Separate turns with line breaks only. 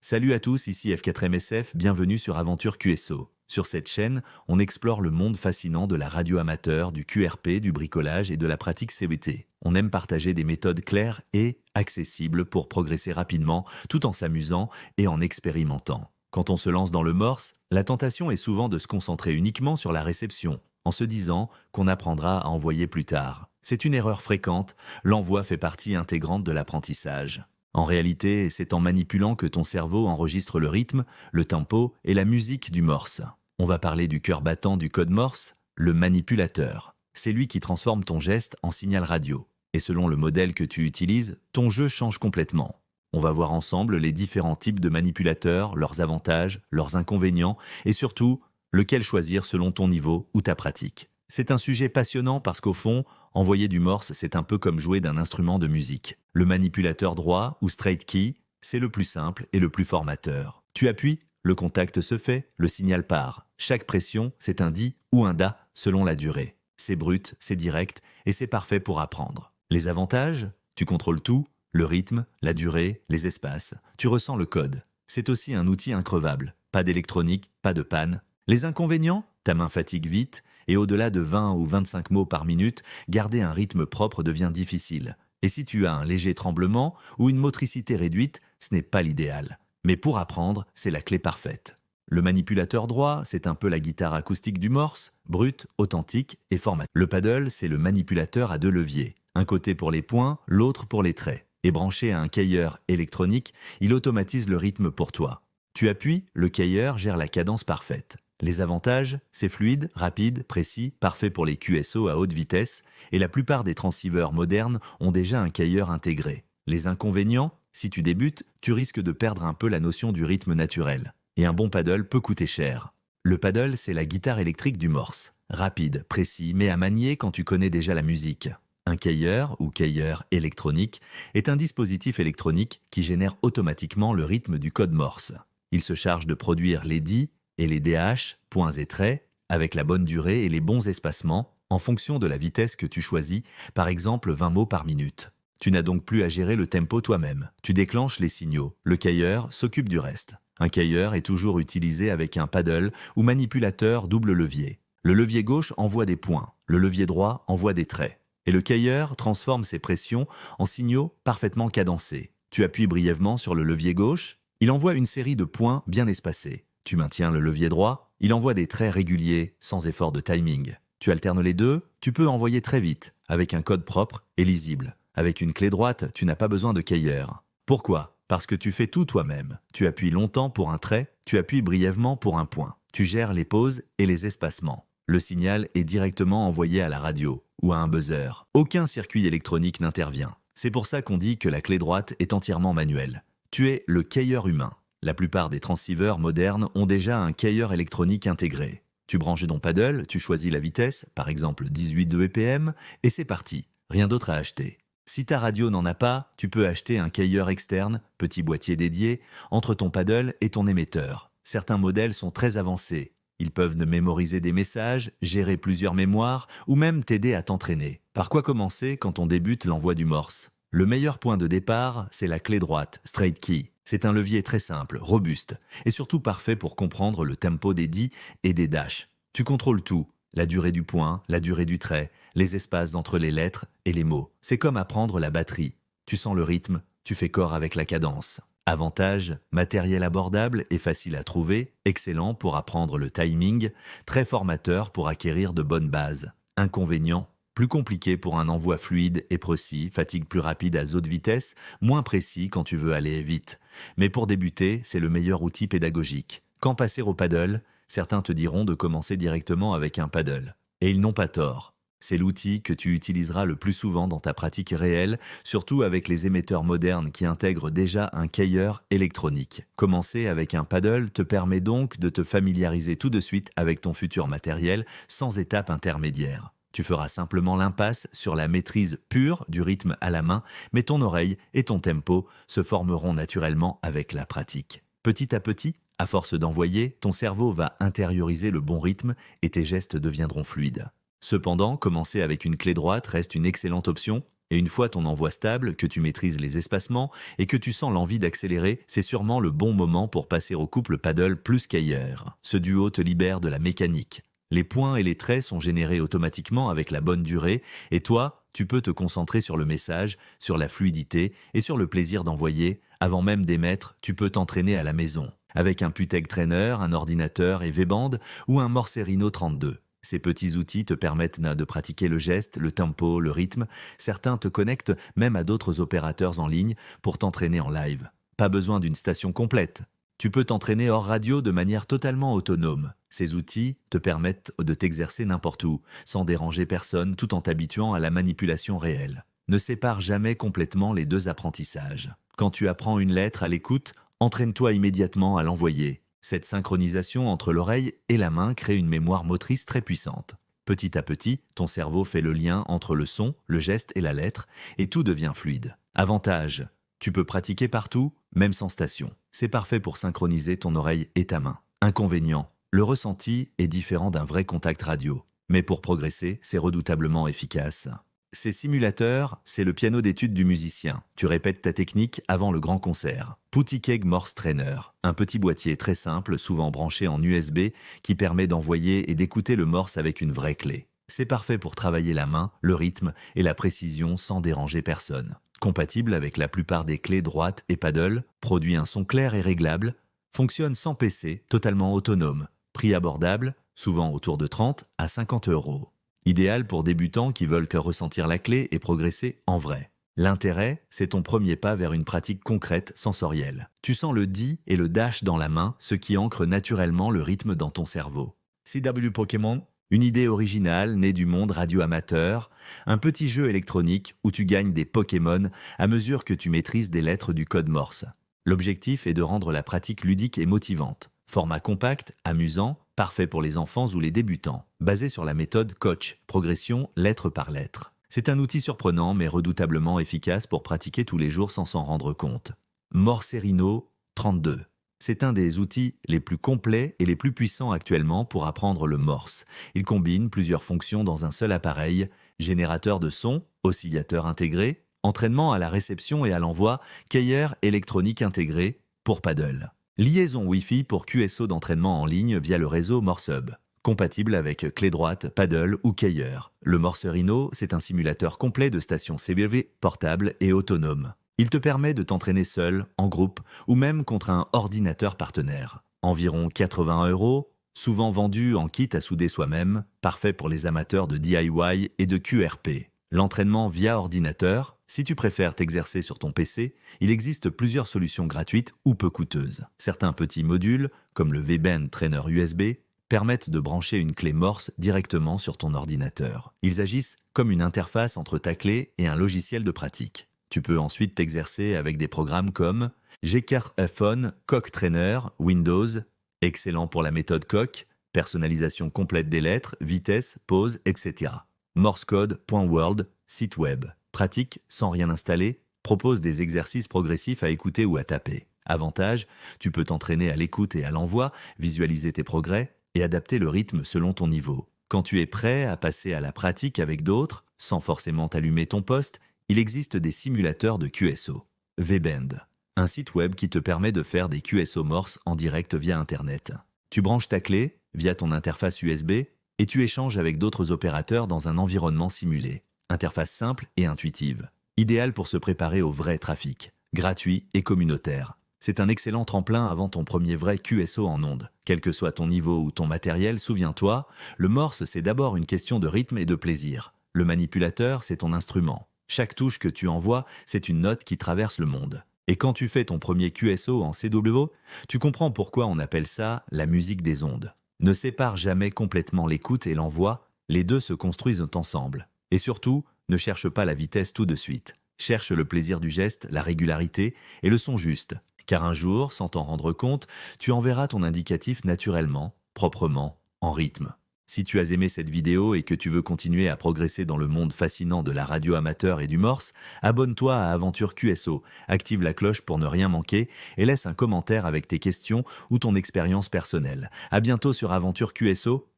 Salut à tous, ici F4MSF, bienvenue sur Aventure QSO. Sur cette chaîne, on explore le monde fascinant de la radio amateur, du QRP, du bricolage et de la pratique CVT. On aime partager des méthodes claires et accessibles pour progresser rapidement, tout en s'amusant et en expérimentant. Quand on se lance dans le morse, la tentation est souvent de se concentrer uniquement sur la réception, en se disant qu'on apprendra à envoyer plus tard. C'est une erreur fréquente, l'envoi fait partie intégrante de l'apprentissage. En réalité, c'est en manipulant que ton cerveau enregistre le rythme, le tempo et la musique du morse. On va parler du cœur battant du code morse, le manipulateur. C'est lui qui transforme ton geste en signal radio. Et selon le modèle que tu utilises, ton jeu change complètement. On va voir ensemble les différents types de manipulateurs, leurs avantages, leurs inconvénients et surtout, lequel choisir selon ton niveau ou ta pratique. C'est un sujet passionnant parce qu'au fond, envoyer du morse, c'est un peu comme jouer d'un instrument de musique. Le manipulateur droit ou straight key, c'est le plus simple et le plus formateur. Tu appuies, le contact se fait, le signal part. Chaque pression, c'est un di ou un da selon la durée. C'est brut, c'est direct et c'est parfait pour apprendre. Les avantages, tu contrôles tout, le rythme, la durée, les espaces. Tu ressens le code. C'est aussi un outil increvable. Pas d'électronique, pas de panne. Les inconvénients, ta main fatigue vite et au-delà de 20 ou 25 mots par minute, garder un rythme propre devient difficile. Et si tu as un léger tremblement ou une motricité réduite, ce n'est pas l'idéal. Mais pour apprendre, c'est la clé parfaite. Le manipulateur droit, c'est un peu la guitare acoustique du morse, brute, authentique et formaté. Le paddle, c'est le manipulateur à deux leviers. Un côté pour les points, l'autre pour les traits. Et branché à un cailleur électronique, il automatise le rythme pour toi. Tu appuies, le cailleur gère la cadence parfaite. Les avantages, c'est fluide, rapide, précis, parfait pour les QSO à haute vitesse, et la plupart des transceivers modernes ont déjà un cailleur intégré. Les inconvénients, si tu débutes, tu risques de perdre un peu la notion du rythme naturel. Et un bon paddle peut coûter cher. Le paddle, c'est la guitare électrique du morse. Rapide, précis, mais à manier quand tu connais déjà la musique. Un cailleur, ou cailleur électronique, est un dispositif électronique qui génère automatiquement le rythme du code morse. Il se charge de produire les di et les DH, points et traits, avec la bonne durée et les bons espacements, en fonction de la vitesse que tu choisis, par exemple 20 mots par minute. Tu n'as donc plus à gérer le tempo toi-même. Tu déclenches les signaux. Le cailleur s'occupe du reste. Un cailleur est toujours utilisé avec un paddle ou manipulateur double levier. Le levier gauche envoie des points, le levier droit envoie des traits. Et le cailleur transforme ces pressions en signaux parfaitement cadencés. Tu appuies brièvement sur le levier gauche, il envoie une série de points bien espacés. Tu maintiens le levier droit, il envoie des traits réguliers, sans effort de timing. Tu alternes les deux, tu peux envoyer très vite, avec un code propre et lisible. Avec une clé droite, tu n'as pas besoin de cailleur. Pourquoi ? Parce que tu fais tout toi-même. Tu appuies longtemps pour un trait, tu appuies brièvement pour un point. Tu gères les pauses et les espacements. Le signal est directement envoyé à la radio ou à un buzzer. Aucun circuit électronique n'intervient. C'est pour ça qu'on dit que la clé droite est entièrement manuelle. Tu es le cailleur humain. La plupart des transceivers modernes ont déjà un cailleur électronique intégré. Tu branches ton paddle, tu choisis la vitesse, par exemple 18 de BPM, et c'est parti. Rien d'autre à acheter. Si ta radio n'en a pas, tu peux acheter un cailleur externe, petit boîtier dédié, entre ton paddle et ton émetteur. Certains modèles sont très avancés. Ils peuvent mémoriser des messages, gérer plusieurs mémoires, ou même t'aider à t'entraîner. Par quoi commencer quand on débute l'envoi du morse ? Le meilleur point de départ, c'est la clé droite, straight key. C'est un levier très simple, robuste, et surtout parfait pour comprendre le tempo des di et des dash. Tu contrôles tout, la durée du point, la durée du trait, les espaces entre les lettres et les mots. C'est comme apprendre la batterie. Tu sens le rythme, tu fais corps avec la cadence. Avantage, matériel abordable et facile à trouver, excellent pour apprendre le timing, très formateur pour acquérir de bonnes bases. Inconvénient, plus compliqué pour un envoi fluide et précis, fatigue plus rapide à haute vitesse, moins précis quand tu veux aller vite. Mais pour débuter, c'est le meilleur outil pédagogique. Quand passer au paddle, certains te diront de commencer directement avec un paddle. Et ils n'ont pas tort. C'est l'outil que tu utiliseras le plus souvent dans ta pratique réelle, surtout avec les émetteurs modernes qui intègrent déjà un cailleur électronique. Commencer avec un paddle te permet donc de te familiariser tout de suite avec ton futur matériel sans étape intermédiaire. Tu feras simplement l'impasse sur la maîtrise pure du rythme à la main, mais ton oreille et ton tempo se formeront naturellement avec la pratique. Petit à petit, à force d'envoyer, ton cerveau va intérioriser le bon rythme et tes gestes deviendront fluides. Cependant, commencer avec une clé droite reste une excellente option. Et une fois ton envoi stable, que tu maîtrises les espacements et que tu sens l'envie d'accélérer, c'est sûrement le bon moment pour passer au couple paddle plus qu'ailleurs. Ce duo te libère de la mécanique. Les points et les traits sont générés automatiquement avec la bonne durée et toi, tu peux te concentrer sur le message, sur la fluidité et sur le plaisir d'envoyer. Avant même d'émettre, tu peux t'entraîner à la maison. Avec un Puteg Trainer, un ordinateur et V-Band ou un Morserino 32. Ces petits outils te permettent de pratiquer le geste, le tempo, le rythme. Certains te connectent même à d'autres opérateurs en ligne pour t'entraîner en live. Pas besoin d'une station complète. Tu peux t'entraîner hors radio de manière totalement autonome. Ces outils te permettent de t'exercer n'importe où, sans déranger personne, tout en t'habituant à la manipulation réelle. Ne sépare jamais complètement les deux apprentissages. Quand tu apprends une lettre à l'écoute, entraîne-toi immédiatement à l'envoyer. Cette synchronisation entre l'oreille et la main crée une mémoire motrice très puissante. Petit à petit, ton cerveau fait le lien entre le son, le geste et la lettre, et tout devient fluide. Avantage: tu peux pratiquer partout, même sans station. C'est parfait pour synchroniser ton oreille et ta main. Inconvénient: le ressenti est différent d'un vrai contact radio. Mais pour progresser, c'est redoutablement efficace. Ces simulateurs, c'est le piano d'étude du musicien. Tu répètes ta technique avant le grand concert. Puteg Morse Trainer, un petit boîtier très simple, souvent branché en USB, qui permet d'envoyer et d'écouter le morse avec une vraie clé. C'est parfait pour travailler la main, le rythme et la précision sans déranger personne. Compatible avec la plupart des clés droites et paddle, produit un son clair et réglable, fonctionne sans PC, totalement autonome. Prix abordable, souvent autour de 30 à 50 €. Idéal pour débutants qui veulent que ressentir la clé et progresser en vrai. L'intérêt, c'est ton premier pas vers une pratique concrète, sensorielle. Tu sens le di et le dash dans la main, ce qui ancre naturellement le rythme dans ton cerveau. CW Pokémon, une idée originale née du monde radio-amateur, un petit jeu électronique où tu gagnes des Pokémon à mesure que tu maîtrises des lettres du code Morse. L'objectif est de rendre la pratique ludique et motivante. Format compact, amusant, parfait pour les enfants ou les débutants. Basé sur la méthode coach, progression lettre par lettre. C'est un outil surprenant mais redoutablement efficace pour pratiquer tous les jours sans s'en rendre compte. Morserino 32. C'est un des outils les plus complets et les plus puissants actuellement pour apprendre le morse. Il combine plusieurs fonctions dans un seul appareil: générateur de son, oscillateur intégré, entraînement à la réception et à l'envoi, keyer électronique intégré pour paddle. Liaison Wi-Fi pour QSO d'entraînement en ligne via le réseau MorseHub. Compatible avec clé droite, paddle ou keyer. Le Morserino, c'est un simulateur complet de stations CBV portable et autonome. Il te permet de t'entraîner seul, en groupe ou même contre un ordinateur partenaire. Environ 80 €, souvent vendu en kit à souder soi-même, parfait pour les amateurs de DIY et de QRP. L'entraînement via ordinateur: si tu préfères t'exercer sur ton PC, il existe plusieurs solutions gratuites ou peu coûteuses. Certains petits modules, comme le V-Band Trainer USB, permettent de brancher une clé Morse directement sur ton ordinateur. Ils agissent comme une interface entre ta clé et un logiciel de pratique. Tu peux ensuite t'exercer avec des programmes comme G4Phone, Coq Trainer, Windows, excellent pour la méthode Coq, personnalisation complète des lettres, vitesse, pause, etc. Morsecode.world, site web. Pratique, sans rien installer, propose des exercices progressifs à écouter ou à taper. Avantage, tu peux t'entraîner à l'écoute et à l'envoi, visualiser tes progrès et adapter le rythme selon ton niveau. Quand tu es prêt à passer à la pratique avec d'autres, sans forcément t'allumer ton poste, il existe des simulateurs de QSO. V-Band, un site web qui te permet de faire des QSO Morse en direct via Internet. Tu branches ta clé via ton interface USB et tu échanges avec d'autres opérateurs dans un environnement simulé. Interface simple et intuitive. Idéal pour se préparer au vrai trafic. Gratuit et communautaire. C'est un excellent tremplin avant ton premier vrai QSO en ondes. Quel que soit ton niveau ou ton matériel, souviens-toi, le morse, c'est d'abord une question de rythme et de plaisir. Le manipulateur, c'est ton instrument. Chaque touche que tu envoies, c'est une note qui traverse le monde. Et quand tu fais ton premier QSO en CW, tu comprends pourquoi on appelle ça la musique des ondes. Ne sépare jamais complètement l'écoute et l'envoi, les deux se construisent ensemble. Et surtout, ne cherche pas la vitesse tout de suite. Cherche le plaisir du geste, la régularité et le son juste. Car un jour, sans t'en rendre compte, tu enverras ton indicatif naturellement, proprement, en rythme. Si tu as aimé cette vidéo et que tu veux continuer à progresser dans le monde fascinant de la radio amateur et du morse, abonne-toi à Aventure QSO, active la cloche pour ne rien manquer et laisse un commentaire avec tes questions ou ton expérience personnelle. À bientôt sur Aventure QSO.